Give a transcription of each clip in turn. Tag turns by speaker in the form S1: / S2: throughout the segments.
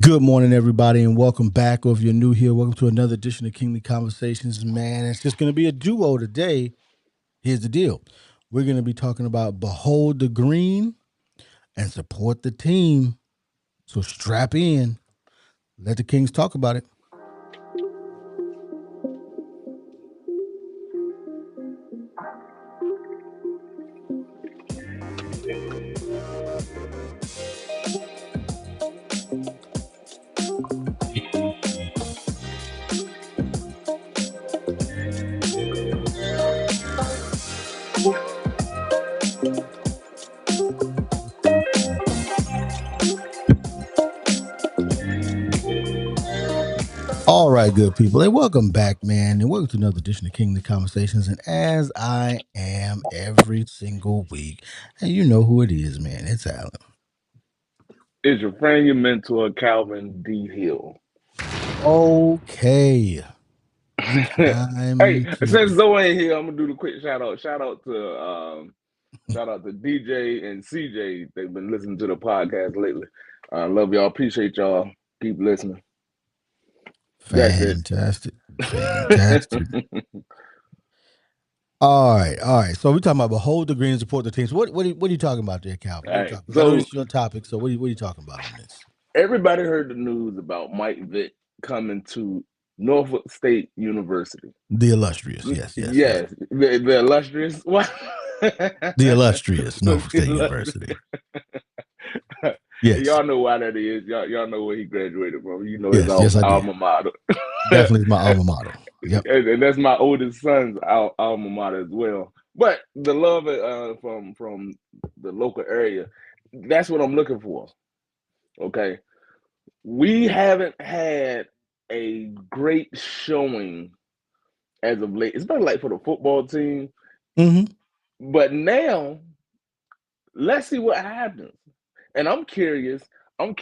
S1: Good morning, everybody, and welcome back. Or if you're new here, welcome to another edition of Kingly Conversations. Man, it's just going to be a duo today. Here's the deal. We're going to be talking about Behold the Green and support the team. So strap in. Let the Kings talk about it. All right, good people, and welcome back, man, and welcome to another edition of Kingly Conversations. And as I am every single week, and you know who it is, man, it's Alan.
S2: Is your friend, your mentor, Calvin D. Hill.
S1: Okay.
S2: Hey, since Zoe ain't here, I'm gonna do the quick shout out. Shout out to DJ and CJ. They've been listening to the podcast lately. Love y'all. Appreciate y'all. Keep listening.
S1: Fantastic. All right. So we're talking about Behold the Green and support the team. So what are you talking about there, Calvin?
S2: Right.
S1: I know this is your topic. So what are you talking about on this?
S2: Everybody heard the news about Mike Vick coming to Norfolk State University.
S1: The illustrious, yes.
S2: The illustrious. What?
S1: The illustrious Norfolk State University.
S2: Yes. Y'all know why that is. Y'all know where he graduated from. You know his alma mater.
S1: Definitely my alma mater. Yep.
S2: And that's my oldest son's alma mater as well. But the love from the local area, that's what I'm looking for. Okay. We haven't had a great showing as of late. It's been like for the football team.
S1: Mm-hmm.
S2: But now, let's see what happens. And I'm curious on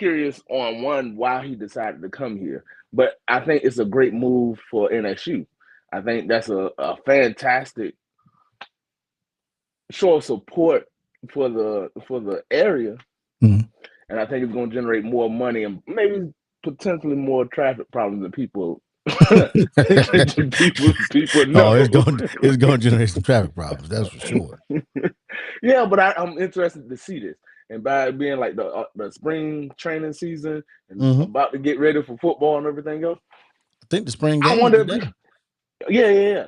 S2: why he decided to come here. But I think it's a great move for NSU. I think that's a fantastic show of support for the area.
S1: Mm-hmm.
S2: And I think it's going to generate more money and maybe potentially more traffic problems than people people know.
S1: Oh, it's going to generate some traffic problems. That's for sure.
S2: Yeah, but I'm interested to see this. And by it being like the spring training season and about to get ready for football and everything else,
S1: I think the spring game. I wonder if
S2: yeah.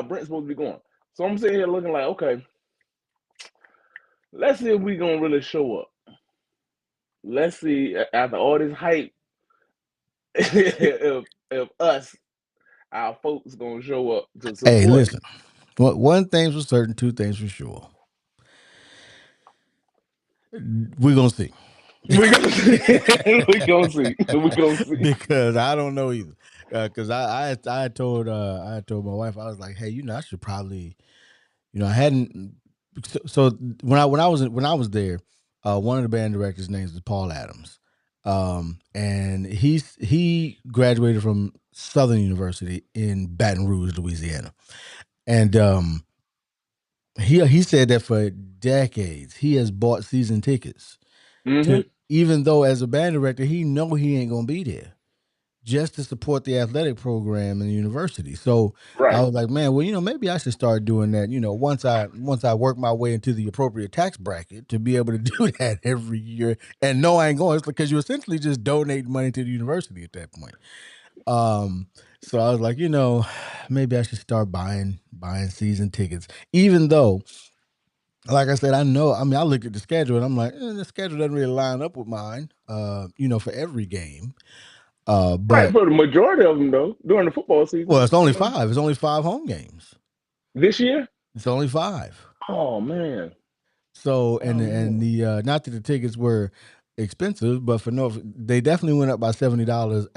S2: Brent's supposed to be going. So I'm sitting here looking like, okay, let's see if we're gonna really show up. Let's see after all this hype, if us, our folks, gonna show up to support.
S1: Hey, listen. One thing's for certain, two things for sure. We're gonna see.
S2: We're gonna see.
S1: Because I don't know either. Because I told my wife, I was like, hey, I should probably, I hadn't. So when I was there, one of the band directors' names is Paul Adams, and he graduated from Southern University in Baton Rouge, Louisiana, and he said that for decades he has bought season tickets. Even though as a band director, he ain't gonna be there just to support the athletic program in the university. So I was like, man, well, maybe I should start doing that. Once I work my way into the appropriate tax bracket to be able to do that every year. And no, I ain't going. It's because you essentially just donate money to the university at that point. So I was like, maybe I should start buying season tickets, even though, like I said, I look at the schedule and I'm like, the schedule doesn't really line up with mine, for every game. But
S2: for the majority of them, though, during the football season.
S1: Well, it's only 5. It's only 5 home games.
S2: This year?
S1: It's only 5.
S2: Oh, man.
S1: So, and the not that the tickets were expensive, but they definitely went up by $70.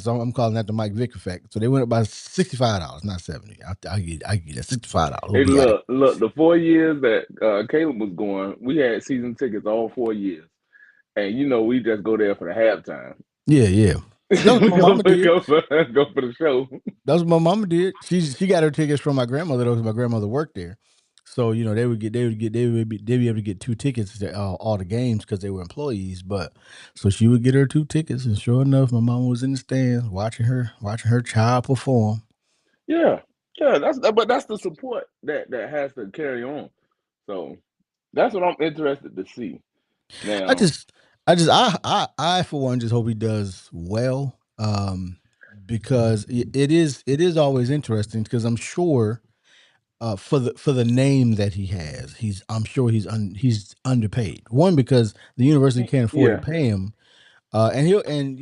S1: I'm calling that the Mike Vick effect. So they went up by $65, not $70. I get that $65.
S2: Hey, look, the 4 years that Caleb was going, we had season tickets all 4 years, and we just go there for the halftime.
S1: Yeah. That's what my mama did.
S2: Go for the show.
S1: That's what my mama did. She got her tickets from my grandmother, though, because my grandmother worked there. So they'd be able to get 2 tickets to all the games because they were employees. But so she would get her 2 tickets, and sure enough, my mom was in the stands watching her child perform.
S2: Yeah, yeah. But that's the support that has to carry on. So that's what I'm interested to see.
S1: I
S2: Now,
S1: just, I for one just hope he does well, because it is always interesting because I'm sure, for the name that he has, I'm sure he's underpaid. One, because the university can't afford to
S2: yeah.
S1: pay him, and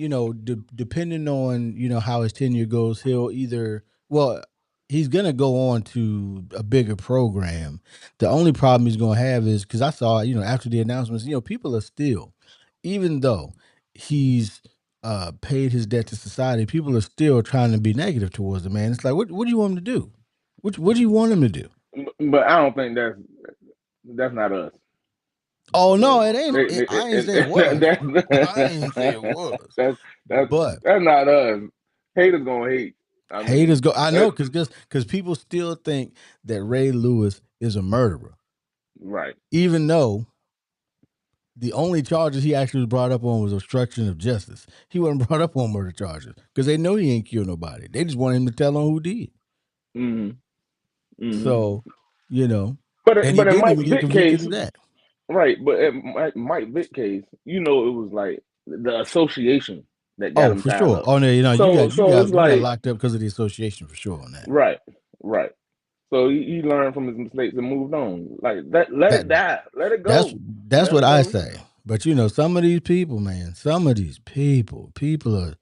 S1: depending on how his tenure goes, he'll either, well, he's gonna go on to a bigger program. The only problem he's gonna have is, because I saw, after the announcements, people are still, even though he's paid his debt to society, people are still trying to be negative towards the man. It's like, what do you want him to do? What do you want him to do?
S2: But I don't think that's not us.
S1: Oh no,
S2: So
S1: it ain't. I ain't say it was. I ain't say it was.
S2: that's that's
S1: But
S2: that's not us. Haters gonna hate. I
S1: haters
S2: mean,
S1: go. I know, because people still think that Ray Lewis is a murderer,
S2: right.
S1: even though the only charges he actually was brought up on was obstruction of justice. He wasn't brought up on murder charges because they know he ain't killed nobody. They just want him to tell on who did.
S2: Hmm. Hmm.
S1: So, you know, and he
S2: But in
S1: didn't
S2: Mike
S1: even get
S2: Vick
S1: convicted
S2: case,
S1: of that.
S2: right? But in Mike Vick case, it was like the association that got
S1: Oh,
S2: him
S1: for
S2: tied
S1: sure.
S2: up.
S1: Oh no,
S2: So it's
S1: you got
S2: like,
S1: locked up because of the association for sure on that.
S2: right, right. So he learned from his mistakes and moved on. Like that, let
S1: That
S2: it die, let it
S1: that's
S2: go,
S1: that's
S2: let
S1: what
S2: it
S1: I
S2: go.
S1: say. But some of these people, man, people are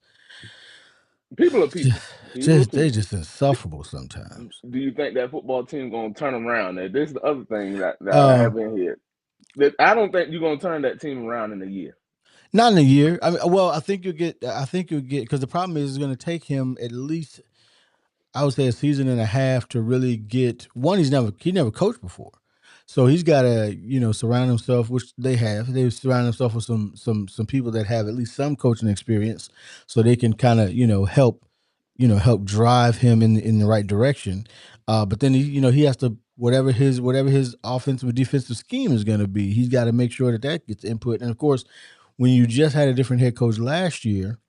S2: People are
S1: just,
S2: people. People are
S1: they
S2: people.
S1: just insufferable sometimes.
S2: Do you think that football team gonna turn around? And this is the other thing that I
S1: Uh,
S2: have in here. That I don't think you're gonna turn that team around in a year.
S1: Not in a year. I mean, well, I think you'll get, because the problem is it's going to take him at least, I would say, a season and a half to really get one. He never coached before, so he's got to surround himself, which they have. They surround themselves with some people that have at least some coaching experience, so they can kind of help drive him in the right direction. But then he has to, whatever his offensive or defensive scheme is going to be. He's got to make sure that gets input, and of course, when you just had a different head coach last year,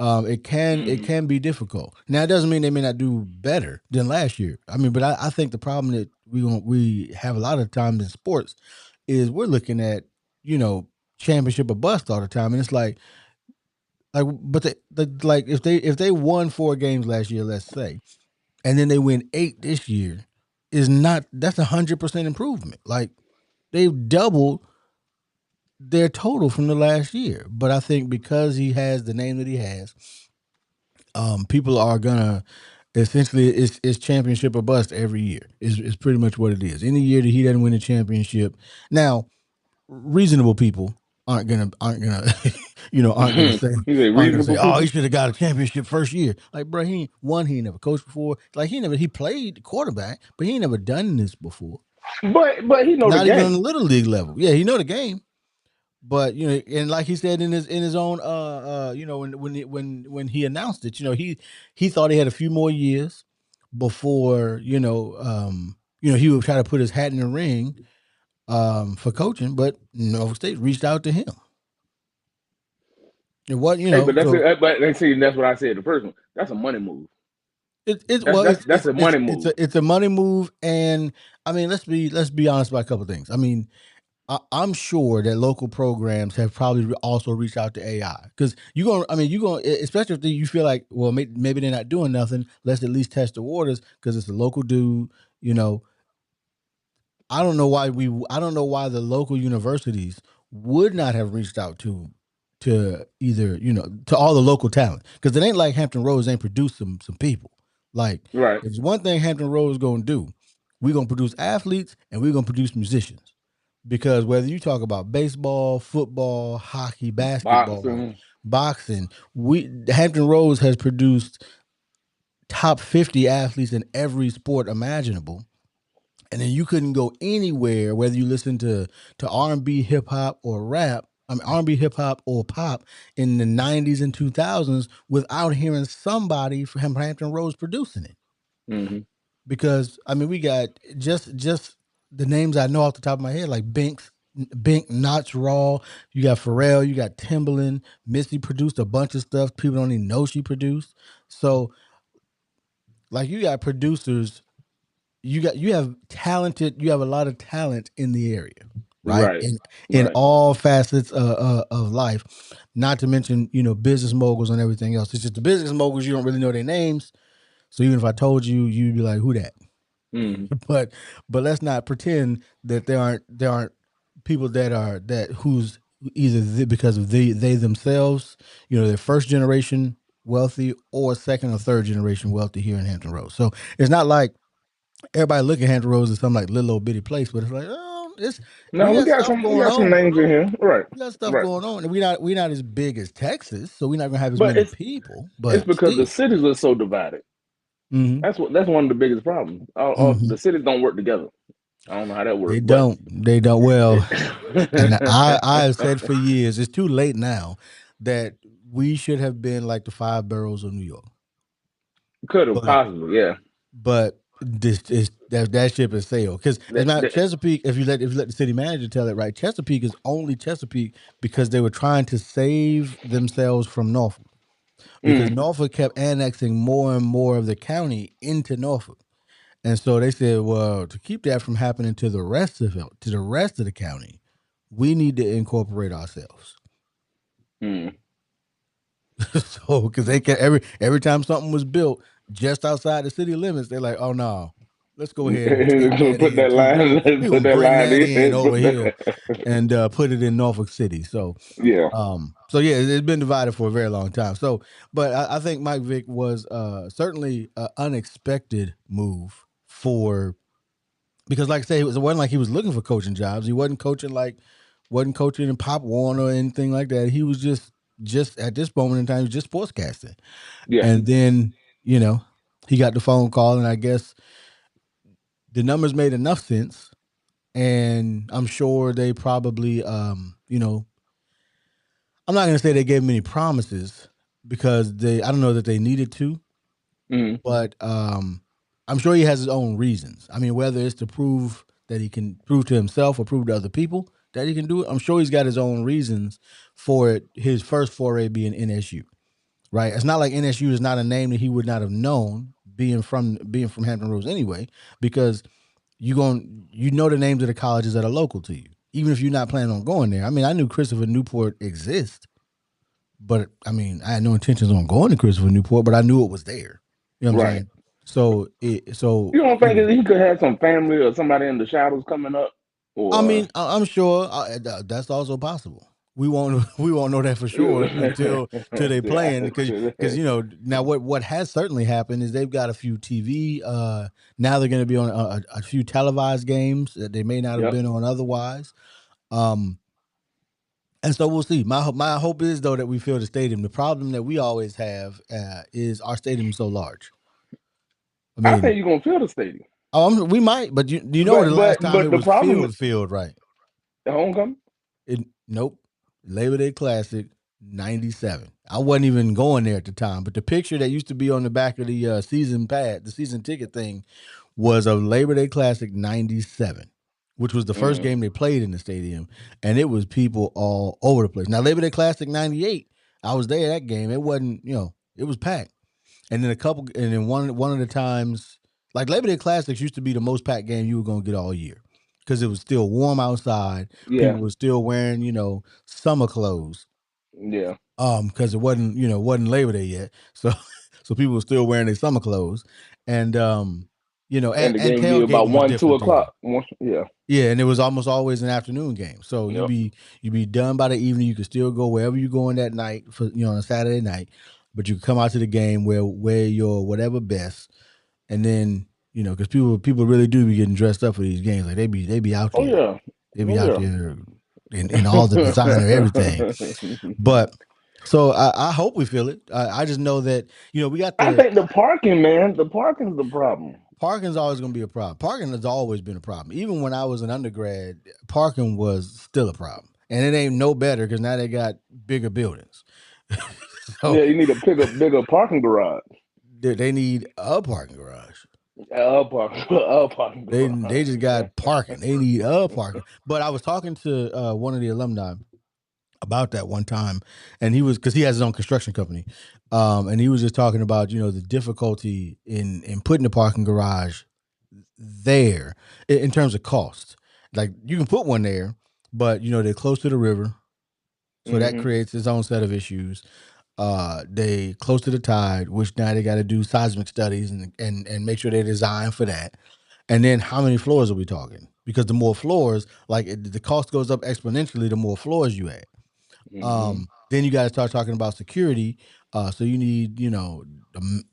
S1: it
S2: Mm-hmm.
S1: can be difficult. Now, it doesn't mean they may not do better than last year. I mean, but I think the problem that we have a lot of times in sports is we're looking at you know championship or bust all the time, and it's but like if they won 4 games last year, let's say, and then they win 8 this year, that's 100% improvement. Like, they've doubled their total from the last year. But I think because he has the name that he has, people are gonna essentially, it's championship or bust every year. Is pretty much what it is. Any year that he doesn't win a championship, now reasonable people aren't gonna aren't gonna say
S2: He's a reasonable
S1: oh, he
S2: people,
S1: should have got a championship first year. Like, bro, he ain't never coached before. Like, he played quarterback, but he ain't never done this before.
S2: but he know the
S1: Not even on
S2: game.
S1: the little league level. Yeah, he know the game. But and like he said in his own when he announced it, he thought he had a few more years before he would try to put his hat in the ring for coaching, but Norfolk State reached out to him. It was
S2: Hey, but that's
S1: so
S2: it. But they see that's what I said. The first one, that's a money move.
S1: it's
S2: That's
S1: well
S2: that's that's a money move.
S1: it's a money move. And I mean, let's be honest about a couple of things. I mean, I'm sure that local programs have probably also reached out to AI, because especially if you feel like, well, maybe they're not doing nothing. Let's at least test the waters because it's a local dude. You know, I don't know why the local universities would not have reached out to either to all the local talent, because it ain't like Hampton Roads ain't produced some people. Like,
S2: Right.
S1: if there's one thing Hampton Roads gonna do, we're gonna produce athletes and we're gonna produce musicians. Because whether you talk about baseball, football, hockey, basketball,
S2: Boxing.
S1: boxing, Hampton Roads has produced top 50 athletes in every sport imaginable. And then you couldn't go anywhere, whether you listen to R&B, hip hop, or rap. I mean, R&B, hip hop, or pop in the '90s and 2000s without hearing somebody from Hampton Roads producing it.
S2: Hmm.
S1: Because I mean, we got just the names I know off the top of my head, like Bink, Knots Raw. You got Pharrell. You got Timbaland. Missy produced a bunch of stuff people don't even know she produced. So, like, you got producers. You have talented. You have a lot of talent in the area, right?
S2: Right.
S1: In
S2: Right.
S1: all facets of life. Not to mention, business moguls and everything else. It's just the business moguls you don't really know their names. So even if I told you, you'd be like, "Who that?"
S2: Mm-hmm.
S1: but let's not pretend that there aren't people that who's either because of they themselves, they're first generation wealthy or second or third generation wealthy here in Hampton Roads. So it's not like everybody look at Hampton Roads as some like little old bitty place, but it's like, oh, we
S2: No,
S1: got stuff
S2: we
S1: going
S2: got some
S1: on.
S2: names in here. Right.
S1: We got stuff
S2: Right.
S1: going on, and we not as big as Texas, so we're not gonna have as
S2: But
S1: many people.
S2: it's
S1: But
S2: because the
S1: still,
S2: cities are so divided.
S1: hmm
S2: That's one of the biggest problems.
S1: hmm
S2: The cities don't work together. I don't know how that
S1: they
S2: works, but
S1: don't. They don't. Well, and
S2: it
S1: I have said for years, it's too late now that we should have been like the five boroughs of New York.
S2: could have
S1: But
S2: possibly, yeah.
S1: this is that ship has sailed. Because as
S2: That,
S1: not
S2: that,
S1: Chesapeake, if you let the city manager tell it right, Chesapeake is only Chesapeake because they were trying to save themselves from Norfolk. Because
S2: mm,
S1: Norfolk kept annexing more and more of the county into Norfolk. And so they said, well, to keep that from happening to the rest of it, to the rest of the county, we need to incorporate ourselves.
S2: mm.
S1: So because they can every time something was built just outside the city limits, they're like, oh no, let's go ahead and take that
S2: Put
S1: in
S2: that
S1: too.
S2: line,
S1: We
S2: put
S1: gonna
S2: that
S1: bring
S2: line
S1: that in
S2: in.
S1: over here and put it in Norfolk City. So
S2: Yeah.
S1: yeah, it's been divided for a very long time. So, but I think Mike Vick was certainly an unexpected move for because, like I say, it wasn't like he was looking for coaching jobs. He wasn't coaching in Pop Warner or anything like that. He was just at this moment in time, he was just sportscasting.
S2: Yeah.
S1: And then he got the phone call, and I guess the numbers made enough sense. And I'm sure they probably, I'm not going to say they gave him any promises because I don't know that they needed to,
S2: Mm,
S1: but I'm sure he has his own reasons. I mean, whether it's to prove that he can prove to himself or prove to other people that he can do it, I'm sure he's got his own reasons for it. His first foray being NSU, right? It's not like NSU is not a name that he would not have known being from Hampton Roads anyway, because you know the names of the colleges that are local to you, even if you're not planning on going there. I mean, I knew Christopher Newport exists, but I mean, I had no intentions on going to Christopher Newport, but I knew it was there. You know what I'm
S2: right.
S1: saying? So
S2: You don't think that he could have some family or somebody in the shadows coming up?
S1: I
S2: Or
S1: mean, I'm sure that's also possible. We won't know that for sure until they playing because now what has certainly happened is they've got a few TV. Now they're going to be on a few televised games that they may not have
S2: yep.
S1: been on otherwise. Um, and so we'll see. My hope is though that we fill the stadium. The problem that we always have is our stadium is so large. I
S2: I
S1: mean,
S2: think you're gonna fill the stadium.
S1: we might, but you know the
S2: But
S1: last time it
S2: the
S1: was
S2: problem
S1: filled right.
S2: the homecoming?
S1: Nope. Labor Day Classic 97. I wasn't even going there at the time, but the picture that used to be on the back of the season pad, the season ticket thing, was of Labor Day Classic 97, which was the first
S2: Mm,
S1: game they played in the stadium, and it was people all over the place. Now, Labor Day Classic 98, I was there that game. It wasn't, it was packed. And then one of the times, like Labor Day Classics used to be the most packed game you were gonna get all year because it was still warm outside.
S2: yeah.
S1: People were still wearing, summer clothes.
S2: Yeah.
S1: Because it wasn't Labor Day yet, so so people were still wearing their summer clothes, and
S2: And the
S1: and
S2: game be about
S1: tailgating was
S2: one, two
S1: different then.
S2: o'clock. Yeah.
S1: Yeah, and it was almost always an afternoon game. So
S2: Yep.
S1: you be done by the evening. You could still go wherever you're going that night for on a Saturday night, but you could come out to the game wear your whatever best, and then because people really do be getting dressed up for these games. Like they be out
S2: Oh
S1: there,
S2: yeah.
S1: they be
S2: Oh
S1: out
S2: yeah.
S1: there in all the designer everything. But so I hope we feel it. I just know that we got
S2: I
S1: the
S2: think the parking, man. The parking's the problem.
S1: parking's always going to be a problem. Parking has always been a problem. Even when I was an undergrad, parking was still a problem, and it ain't no better because now they got bigger buildings. So
S2: Yeah, you need to pick a bigger parking garage.
S1: they need a parking garage.
S2: parking
S1: They just
S2: garage.
S1: got parking. They need parking. But I was talking to one of the alumni about that one time, and he was, because he has his own construction company, and he was just talking about, the difficulty in putting the parking garage there in terms of cost. Like, you can put one there, but they're close to the river, so that creates its own set of issues. They close to the tide, which now they got to do seismic studies and make sure they're designed for that. And then how many floors are we talking? Because the more floors, the cost goes up exponentially the more floors you add. Then you got to start talking about security. So you need,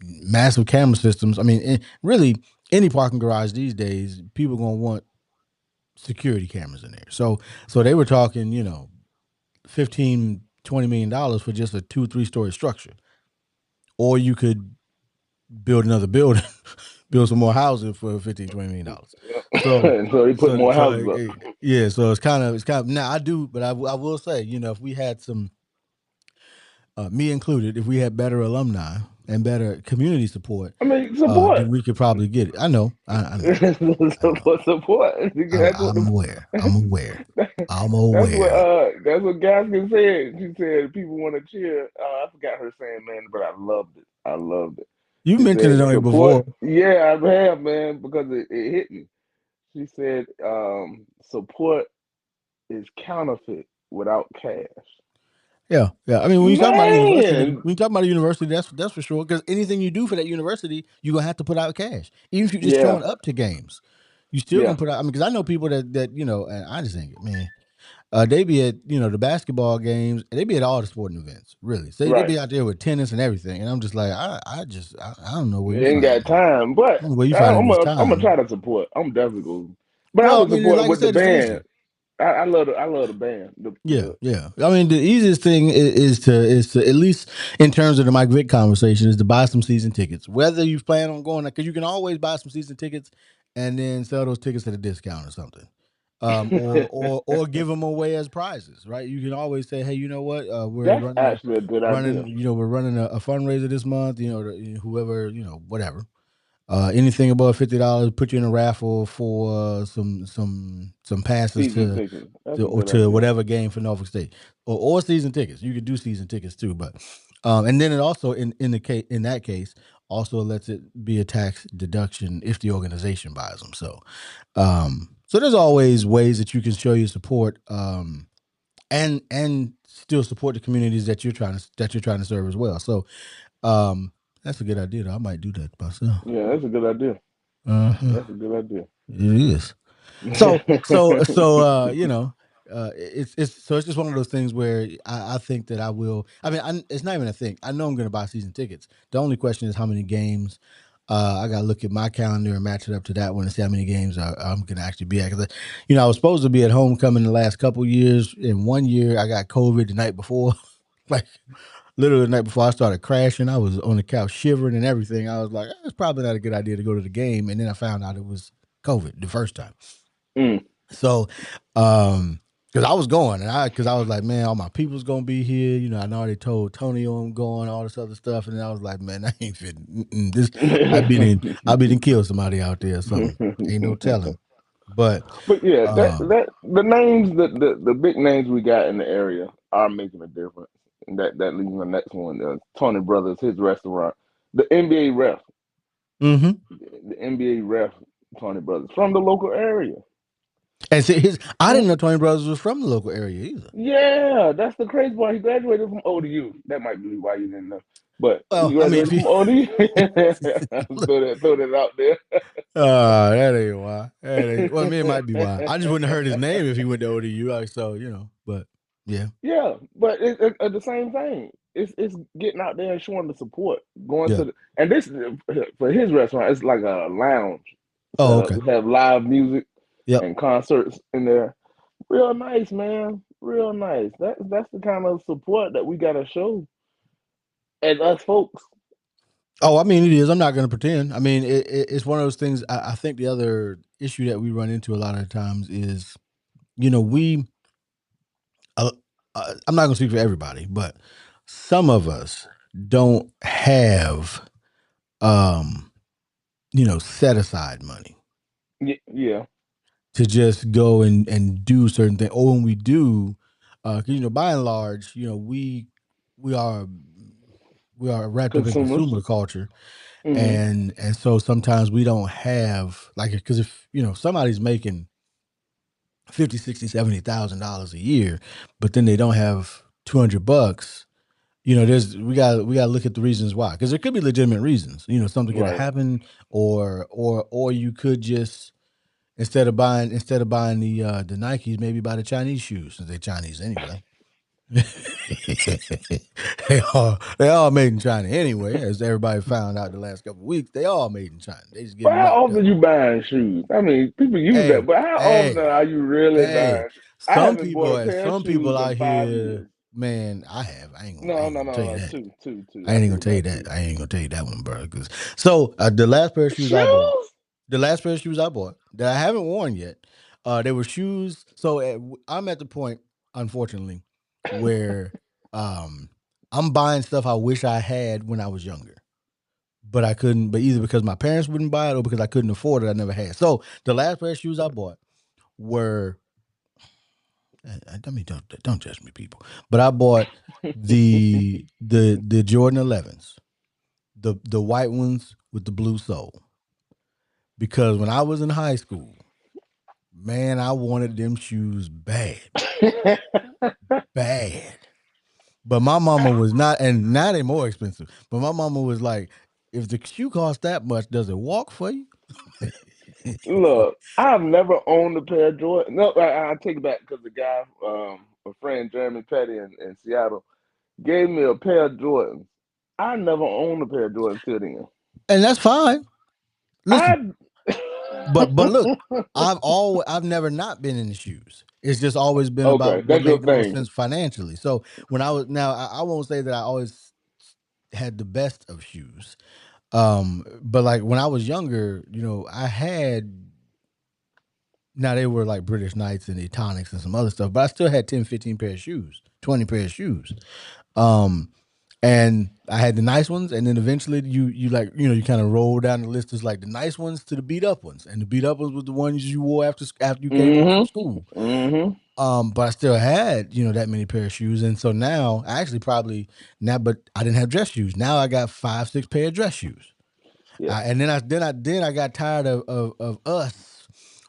S1: massive camera systems. I mean, really, any parking garage these days, people are gonna want security cameras in there. So they were talking, 15-20 million for just a 2-3 story structure, or you could build another building, build some more housing for 15-20 million. So,
S2: So he put
S1: so,
S2: more
S1: so
S2: houses up.
S1: yeah. So it's kind of now I do, but I will say, if we had some, me included, if we had better alumni and better community support,
S2: I mean, support.
S1: then we could probably get it. I know, I know, I know.
S2: Support. That's what
S1: I'm aware. I'm aware. I'm
S2: that's
S1: aware.
S2: that's what Gaskin said. She said people want to cheer. I forgot her saying, man, but I loved it. I loved it.
S1: You
S2: She
S1: mentioned it
S2: said
S1: on here
S2: support.
S1: before.
S2: Yeah, I have, man, because it hit me. She said support is counterfeit without cash.
S1: Yeah, yeah. I mean, when you talk about a university,
S2: Man,
S1: when you talk about a university, that's for sure. Because anything you do for that university, you're gonna have to put out cash. Even if you're just
S2: yeah,
S1: showing up to games, you still
S2: yeah,
S1: gonna put out. I mean, because I know people that and I just think, man, they be at the basketball games, and they be at all the sporting events. Really, so they
S2: right.
S1: be out there with tennis and everything. And I'm just like, I don't know where you
S2: Ain't
S1: find
S2: got time,
S1: I
S2: but
S1: don't know where you finding this
S2: I'm gonna
S1: time.
S2: try to support. I'm definitely going. But I
S1: Well, I
S2: would
S1: mean,
S2: support
S1: like I
S2: with the
S1: said, it's easy.
S2: band. I love the band.
S1: Yeah, yeah. I mean, the easiest thing is to at least in terms of the Mike Vick conversation is to buy some season tickets. Whether you plan on going, because you can always buy some season tickets and then sell those tickets at a discount or something, or give them away as prizes. Right? You can always say, hey, you know what? We're
S2: That's
S1: running
S2: actually a good idea.
S1: we're running a fundraiser this month. Whoever whatever. Anything above $50, put you in a raffle for some passes
S2: Season
S1: to
S2: tickets. That's
S1: to
S2: a
S1: or
S2: good
S1: to
S2: idea.
S1: whatever game for Norfolk State, or season tickets. You could do season tickets too, but and then it also in that case also lets it be a tax deduction if the organization buys them. So there's always ways that you can show your support, and still support the communities that you're trying to serve as well. So um, that's a good idea, though. I might do that myself.
S2: Yeah, that's a good idea.
S1: Uh-huh.
S2: That's a good idea.
S1: It is. So it's just one of those things where I think that I will. I mean, it's not even a thing. I know I'm going to buy season tickets. The only question is how many games. I got to look at my calendar and match it up to that one and see how many games I'm going to actually be at. Because, I was supposed to be at homecoming the last couple years. In one year, I got COVID the night before. Like, literally the night before I started crashing, I was on the couch shivering and everything. I was like, it's probably not a good idea to go to the game. And then I found out it was COVID the first time.
S2: Mm.
S1: So, because I was going and because I was like, man, all my people's gonna be here. I already told Tony I'm going, all this other stuff, and I was like, man, I ain't fit. This, I be done kill somebody out there or something. Ain't no telling. But,
S2: But yeah, that
S1: um,
S2: that the names, the big names we got in the area are making a difference. And that leads to the next one. Tony Brothers, his restaurant, the NBA ref,
S1: mm-hmm.
S2: the NBA ref, Tony Brothers from the local area.
S1: And see, I didn't know Tony Brothers was from the local area either.
S2: Yeah, that's the crazy part. He graduated from ODU. That might be why you didn't know. But he
S1: Well, I mean, if
S2: graduated
S1: he
S2: from ODU. throw that out there.
S1: That ain't why. That ain't. Well, I mean, it might be why. I just wouldn't have heard his name if he went to ODU. So but yeah,
S2: Yeah, but it's the same thing. It's getting out there and showing the support, going
S1: yeah.
S2: to and this for his restaurant. It's like a lounge
S1: Oh,
S2: set up.
S1: okay.
S2: We have live music
S1: Yep.
S2: and concerts in there. Real nice, man. Real nice. That's the kind of support that we gotta show as us folks.
S1: Oh, I mean, it is. I'm not going to pretend. I mean, it's one of those things. I think the other issue that we run into a lot of the times is, we. I'm not going to speak for everybody, but some of us don't have um set aside money
S2: Yeah.
S1: to just go and do certain things. Or when we do, because by and large, we are we are wrapped up in
S2: Consumers.
S1: consumer culture,
S2: Mm-hmm.
S1: and so sometimes we don't have like, because if somebody's making 50, 60, $70,000 a year, but then they don't have $200. There's we got to look at the reasons why, because there could be legitimate reasons. Something could have
S2: Right.
S1: happened, or you could just, instead of buying the Nikes, maybe buy the Chinese shoes, since they're Chinese anyway. they all made in China anyway, as everybody found out the last couple of weeks. They all made in China. They just
S2: But
S1: getting
S2: how
S1: marked up.
S2: often you buying shoes? I mean, people use that,
S1: Hey,
S2: but how often
S1: hey,
S2: are you really
S1: hey.
S2: buying shoes? I
S1: Some
S2: haven't bought a
S1: people,
S2: pair of
S1: some
S2: shoes
S1: people
S2: in
S1: out
S2: 5 years.
S1: here, man. I have. I
S2: No,
S1: ain't
S2: no,
S1: gonna
S2: no,
S1: tell you
S2: no.
S1: that.
S2: Two, two, two.
S1: I
S2: I
S1: ain't
S2: think
S1: gonna tell you
S2: about
S1: that.
S2: two.
S1: I ain't gonna tell you that one, bro. So the last pair of shoes I bought,
S2: Shoes?
S1: the last pair of shoes I bought that I haven't worn yet, they were shoes. So I'm at the point, unfortunately, where um, I'm buying stuff I wish I had when I was younger, but I couldn't. But either because my parents wouldn't buy it or because I couldn't afford it, I never had. So the last pair of shoes I bought were. I mean, don't judge me, people. But I bought the Jordan 11s, the white ones with the blue sole, because when I was in high school, man, I wanted them shoes bad, bad. But my mama was not, and now they're more expensive. But my mama was like, if the shoe costs that much, does it walk for you?
S2: Look, I've never owned a pair of Jordan. No, I take it back because the guy, a friend, Jeremy Petty in Seattle, gave me a pair of Jordans. I never owned a pair of Jordans till then.
S1: And that's fine. Listen,
S2: I
S1: but look, I've never not been in the shoes. It's just always been about
S2: okay,
S1: what
S2: that's your
S1: made the most
S2: thing.
S1: sense financially. So when I was now, I won't say that I always had the best of shoes. But like when I was younger, I had, now they were like British Knights and Etonics and some other stuff, but I still had 10, 15 pair of shoes, 20 pair of shoes. Um, and I had the nice ones, and then eventually you like, you kind of roll down the list as like the nice ones to the beat up ones, and the beat up ones was the ones you wore after you came home from school.
S2: Mm-hmm. Mm-hmm.
S1: But I still had, that many pair of shoes. And so now I actually probably now, but I didn't have dress shoes. Now I got 5, 6 pair of dress shoes.
S2: Yeah.
S1: And then I got tired of us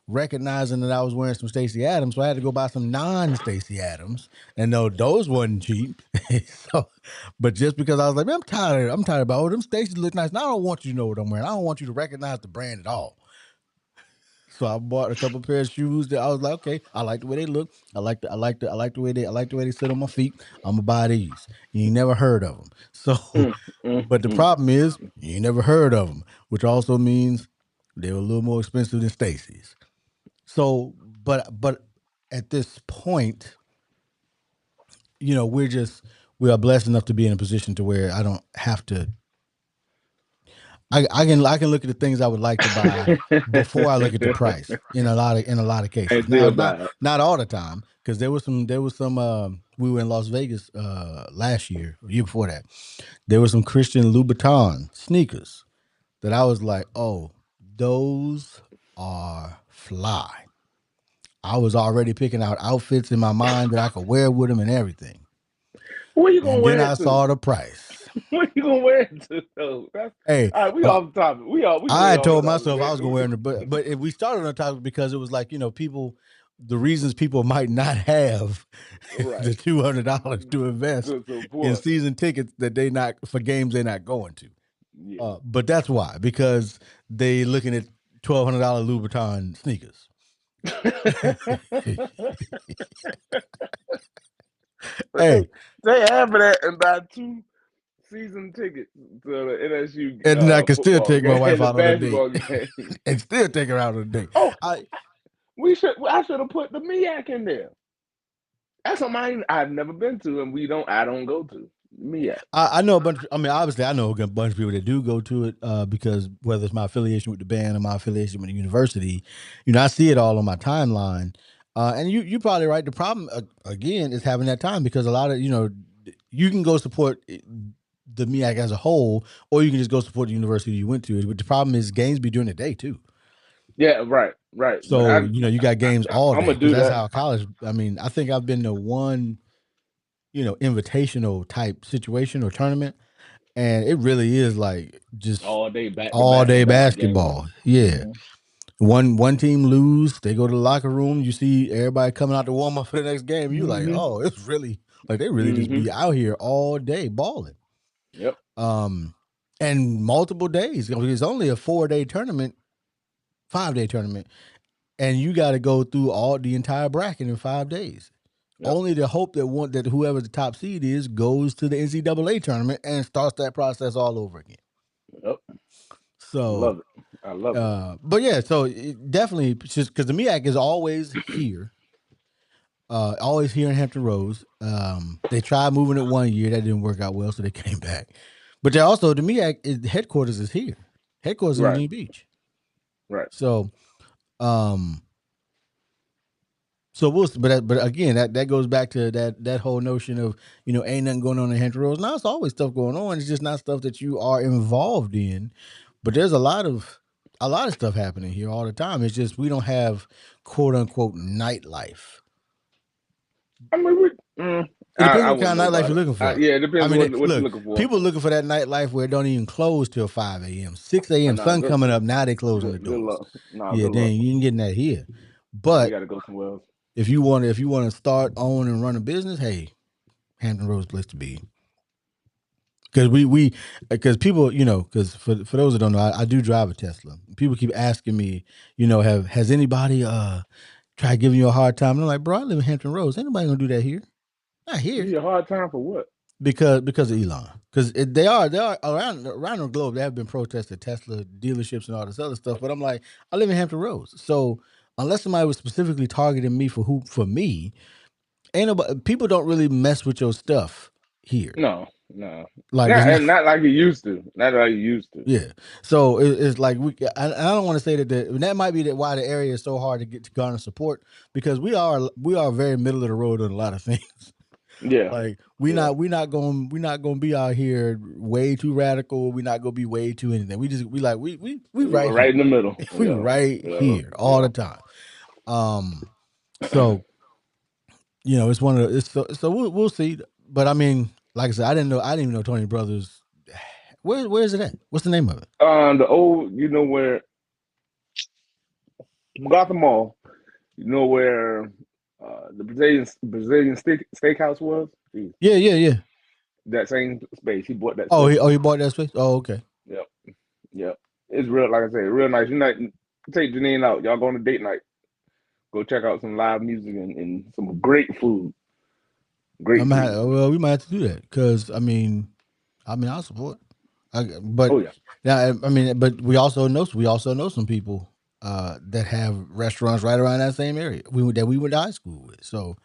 S1: recognizing that I was wearing some Stacey Adams, so I had to go buy some non-Stacey Adams. And no, those wasn't cheap. So, but just because I was like, man, I'm tired about, them Stacey's look nice. Now I don't want you to know what I'm wearing. I don't want you to recognize the brand at all. So I bought a couple pair of shoes that I was like, okay, I like the way they look. I like the way they sit on my feet. I'm gonna buy these. You ain't never heard of them. So,
S2: Mm, mm,
S1: but the
S2: mm.
S1: problem is you ain't never heard of them, which also means they were a little more expensive than Stacy's. So, but at this point, we are blessed enough to be in a position to where I don't have to. I can look at the things I would like to buy before I look at the price in a lot of
S2: And
S1: cases. Now,
S2: still
S1: not
S2: buy it.
S1: not all the time, because there was some we were in Las Vegas last year or year before that. There were some Christian Louboutin sneakers that I was like, oh, those are fly. I was already picking out outfits in my mind that I could wear with them and everything.
S2: Where you gonna
S1: And then
S2: wear
S1: I
S2: it to?
S1: saw the price.
S2: Where you gonna wear it to? Though? That's
S1: Hey,
S2: all right. We
S1: well,
S2: off the topic. We
S1: I
S2: way
S1: had
S2: off the
S1: told
S2: topic,
S1: myself I
S2: man.
S1: was going to wear them, but if we started on the topic because it was like, people, the reasons people might not have the
S2: Right.
S1: $200 to invest
S2: To
S1: in
S2: support.
S1: season tickets that they not for games they're not going to.
S2: Yeah.
S1: But that's why, because they looking at $1,200 Louboutin sneakers.
S2: But
S1: Hey,
S2: they have that and buy two season tickets to the NSU
S1: and then I can still
S2: football
S1: take my
S2: game
S1: wife
S2: and the
S1: out on a date
S2: basketball game.
S1: and still take her out on a date.
S2: Oh,
S1: I
S2: I should have put the MIAC in there. That's something I've never been to, and I don't go to MIAC.
S1: I know a bunch. I mean, obviously, I know a bunch of people that do go to it because whether it's my affiliation with the band or my affiliation with the university, I see it all on my timeline. And you probably right. The problem again is having that time, because a lot of you can go support the MEAC as a whole, or you can just go support the university you went to. But the problem is games be during the day too.
S2: Yeah, right. But
S1: So you got games all
S2: I'm
S1: day
S2: gonna
S1: because
S2: do
S1: that's
S2: that.
S1: how college. I mean, I think I've been to one, invitational type situation or tournament, and it really is like just
S2: All day back to
S1: all
S2: back
S1: day
S2: to back games.
S1: basketball. Yeah. One team lose, they go to the locker room. You see everybody coming out to warm up for the next game. You like, oh, it's really like they really just be out here all day balling.
S2: Yep.
S1: And multiple days. It's only a 4-day tournament, 5-day tournament, and you got to go through all the entire bracket in 5 days.
S2: Yep.
S1: Only to hope that whoever the top seed is goes to the NCAA tournament and starts that process all over again.
S2: Yep.
S1: So
S2: I love it.
S1: But yeah, so definitely just because the MEAC is always here. Always here in Hampton Roads. They tried moving it 1 year, that didn't work out well, so they came back. But they also the MEAC headquarters is here. Headquarters in
S2: Right.
S1: Virginia Beach.
S2: Right.
S1: So, but again, that goes back to that whole notion of ain't nothing going on in Hampton Roads. Now it's always stuff going on. It's just not stuff that you are involved in. But there's a lot of stuff happening here all the time. It's just we don't have quote unquote nightlife.
S2: I mean,
S1: It depends
S2: I
S1: what kind of nightlife you're looking for.
S2: Yeah, it depends what
S1: look,
S2: you're looking for.
S1: People looking for that nightlife where it don't even close till 5 a.m., 6 a.m. Sun coming up. Now they closing the doors. Yeah, then you ain't getting that here. But
S2: you got to go somewhere else.
S1: If you want to start, own, and run a business, hey, Hampton Roads place to be. Because because people, because for those that don't know, I do drive a Tesla. People keep asking me, has anybody tried giving you a hard time? And I'm like, bro, I live in Hampton Roads. Ain't nobody gonna do that here. Not here.
S2: Give you a hard time for what?
S1: Because of Elon. Because they are around the globe. They have been protesting Tesla dealerships and all this other stuff. But I'm like, I live in Hampton Roads, so unless somebody was specifically targeting me for me, ain't nobody. People don't really mess with your stuff here.
S2: No.
S1: Like
S2: not like you used to. Not like you used to.
S1: Yeah. So it's like I don't want to say that might be why the area is so hard to garner support, because we are very middle of the road on a lot of things.
S2: Yeah.
S1: Like we're not gonna be out here way too radical. We're not gonna be way too anything. We right
S2: in the middle.
S1: We right here all the time. So it's one of the, so we'll see. But I mean, like I said, I didn't even know Tony Brothers. Where is it at? What's the name of it?
S2: The old, where Gotham Mall. Where the Brazilian steakhouse was. Jeez.
S1: Yeah.
S2: That same space. He bought that.
S1: He bought that space. Oh, okay.
S2: Yep. It's real, like I say, real nice. Take Janine out. Y'all go on a date night. Go check out some live music and some great food.
S1: We might have to do that because I mean, I'll support. But but we also know some people that have restaurants right around that same area we went to high school with. So,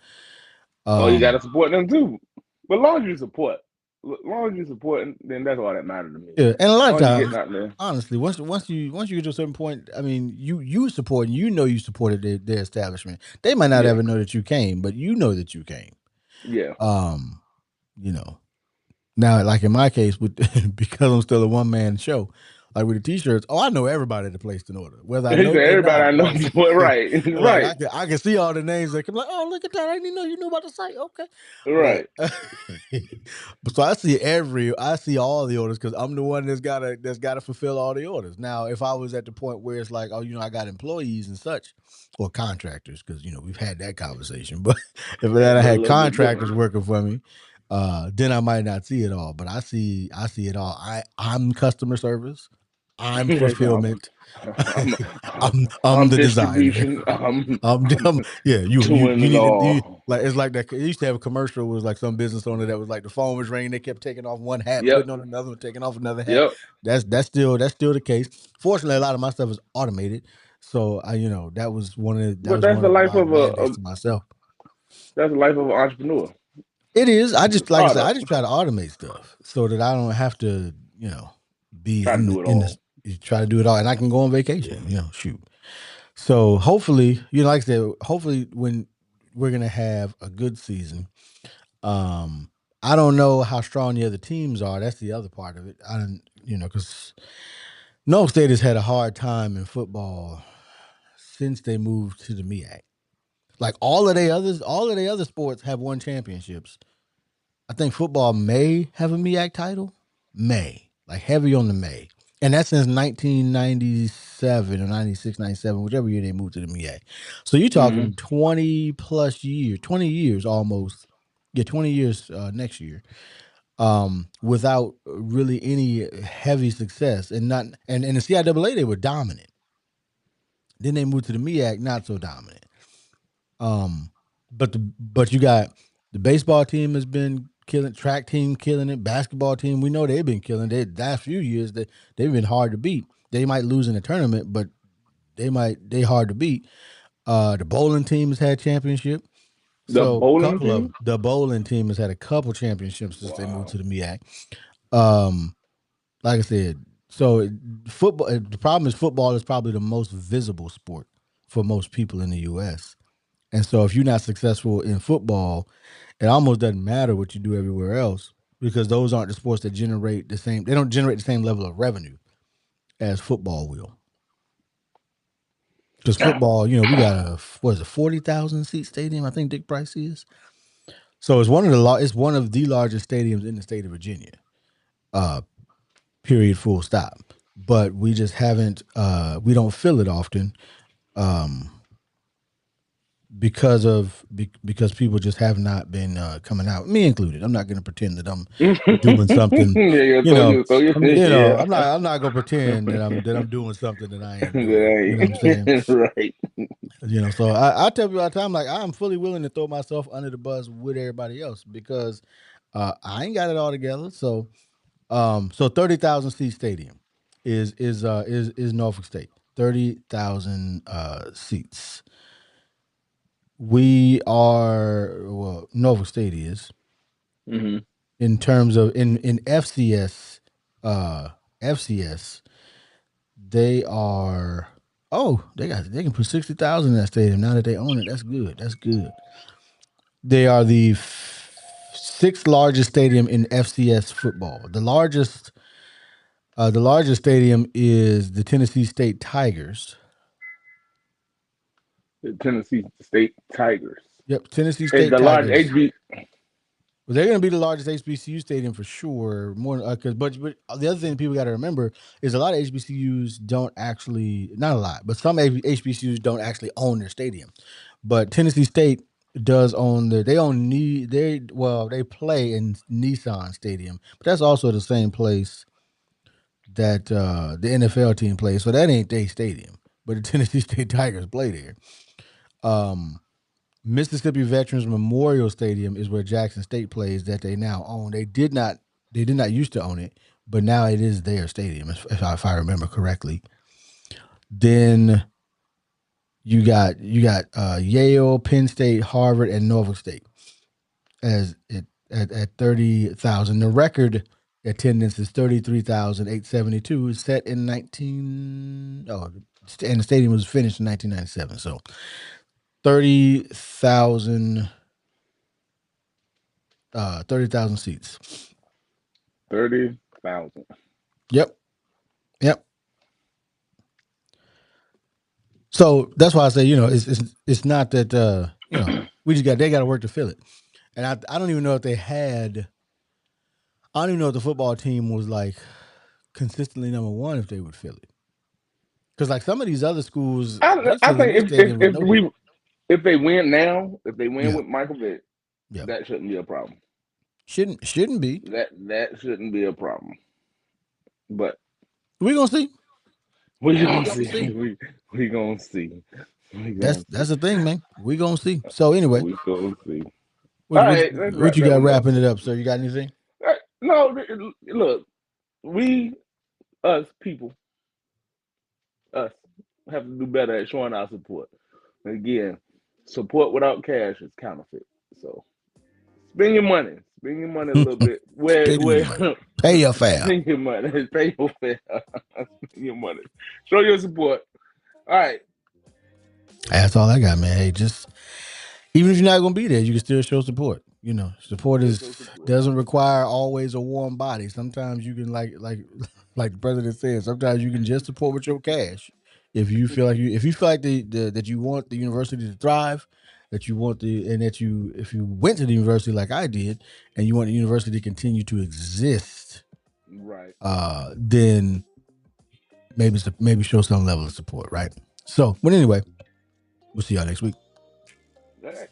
S2: you got to support them too. But as long as you support, then that's all that matters to me.
S1: Yeah, and a lot of times, honestly, once you get to a certain point, I mean, you support, you supported their establishment. They might not ever know that you came, but you know that you came.
S2: Yeah.
S1: Now, like in my case, because I'm still a one-man show, like with the T-shirts, I know everybody that placed an order. Whether I know
S2: everybody I know, right, right.
S1: I can see all the names. That come like, oh, look at that! I didn't know you knew about the site. Okay,
S2: right.
S1: So I see all the orders because I'm the one that's gotta fulfill all the orders. Now, if I was at the point where it's like, oh, I got employees and such, or contractors, because we've had that conversation. But if I had contractors working for me, then I might not see it all, but I see it all. I'm customer service. I'm fulfillment. I'm the designer. You need to like, it's like that. It used to have a commercial. It was like some business owner that was like the phone was ringing. They kept taking off one hat, putting on another one, taking off another hat. That's still the case. Fortunately, a lot of my stuff is automated. So that was one of the.
S2: That's the life of
S1: myself.
S2: That's the life of an entrepreneur.
S1: It is. I just I said, I just try to automate stuff so that I don't have to, be try to do it all, and I can go on vacation. Shoot. So hopefully, like I said, hopefully when we're gonna have a good season, I don't know how strong the other teams are. That's the other part of it. I don't, because Norfolk State has had a hard time in football since they moved to the MEAC. Like all of the other sports have won championships. I think football may have a MEAC title. May. Like heavy on the May. And that's since 1997 or 96, 97, whichever year they moved to the MEAC. So you're talking 20 plus years, 20 years almost. Yeah, 20 years next year. Without really any heavy success. And not and in the CIAA they were dominant. Then they moved to the MEAC, not so dominant. But you got the baseball team has been killing, track team killing it, basketball team. We know they've been killing it. The last few years they've been hard to beat. They might lose in the tournament, but they hard to beat. The bowling team has had championship.
S2: The
S1: So a
S2: bowling
S1: couple of
S2: team?
S1: the bowling team has had a couple championships since they moved
S2: Wow.
S1: to the MEAC. Like I said, so football. The problem is football is probably the most visible sport for most people in the U.S. And so if you're not successful in football, it almost doesn't matter what you do everywhere else because those aren't the sports that generate the same. They don't generate the same level of revenue as football will. Because football, we got a 40,000 seat stadium. I think Dick Price is. So it's it's one of the largest stadiums in the state of Virginia. Uh, period. Full stop. But we just haven't. We don't fill it often. Um, because people just have not been coming out, me included. I'm not going to pretend that I'm doing something.
S2: Yeah,
S1: You know,
S2: yeah.
S1: I'm not going to pretend that I'm doing something that I ain't doing. You know what I'm saying?
S2: Right. Right.
S1: So I tell people all the time, like I'm fully willing to throw myself under the bus with everybody else because I ain't got it all together. So 30,000 seat stadium is Norfolk State. 30,000 seats. We are Norfolk State is in terms of in FCS, FCS they are they can put 60,000 in that stadium now that they own it. That's good. That's good. They are the sixth largest stadium in FCS football. The largest stadium is the Tennessee State Tigers.
S2: The Tennessee State Tigers.
S1: Yep, Tennessee
S2: It's
S1: State
S2: the large
S1: Tigers.
S2: HB.
S1: Well, they're going to be the largest HBCU stadium for sure. More because, but the other thing people got to remember is a lot of HBCUs don't actually, not a lot, but some HBCUs don't actually own their stadium. But Tennessee State does own they play in Nissan Stadium, but that's also the same place that the NFL team plays. So that ain't their stadium, but the Tennessee State Tigers play there. Um, Mississippi Veterans Memorial Stadium is where Jackson State plays that they now own. They did not used to own it, but now it is their stadium if I remember correctly. Then you got Yale, Penn State, Harvard, and Norfolk State as it at 30,000. The record attendance is 33,872. It's set in 19 oh and the stadium was finished in 1997. So 30,000 30,000 seats.
S2: 30,000.
S1: Yep. Yep. So that's why I say, it's not that they got to work to fill it. And I don't even know if they had I don't even know if the football team was like consistently number one if they would fill it. Cuz like some of these other schools, they
S2: I
S1: fill in
S2: think
S1: their stadium with no people.
S2: if they win now, if they win
S1: Yeah.
S2: with Michael Vick,
S1: Yeah.
S2: that shouldn't be a problem.
S1: Shouldn't be.
S2: That shouldn't be a problem. But
S1: We're going to see.
S2: we
S1: We
S2: gonna
S1: going to
S2: see.
S1: see.
S2: We gonna see. We
S1: That's
S2: gonna see.
S1: that's the thing, man. We're going to see. So anyway,
S2: We gonna see.
S1: what,
S2: All
S1: what,
S2: right, let's
S1: what
S2: wrap
S1: you
S2: that
S1: got
S2: one up.
S1: wrapping it up, sir? You got anything?
S2: No, look, we us people us have to do better at showing our support. Again, support without cash is counterfeit. So spend your money. Spend your money a little bit.
S1: Spend your
S2: Where
S1: money. Pay your fare.
S2: spend your money. Pay your fare. Spend your money. Show your support. All right.
S1: That's all I got, man. Hey, just even if you're not gonna be there, you can still show support. Support
S2: Just show support.
S1: doesn't require always a warm body. Sometimes you can like the president said. Sometimes you can just support with your cash. If you feel like that you want the university to thrive, that you want if you went to the university like I did, and you want the university to continue to exist,
S2: Right.
S1: then maybe show some level of support, right? So, but anyway, we'll see y'all next week.
S2: All right.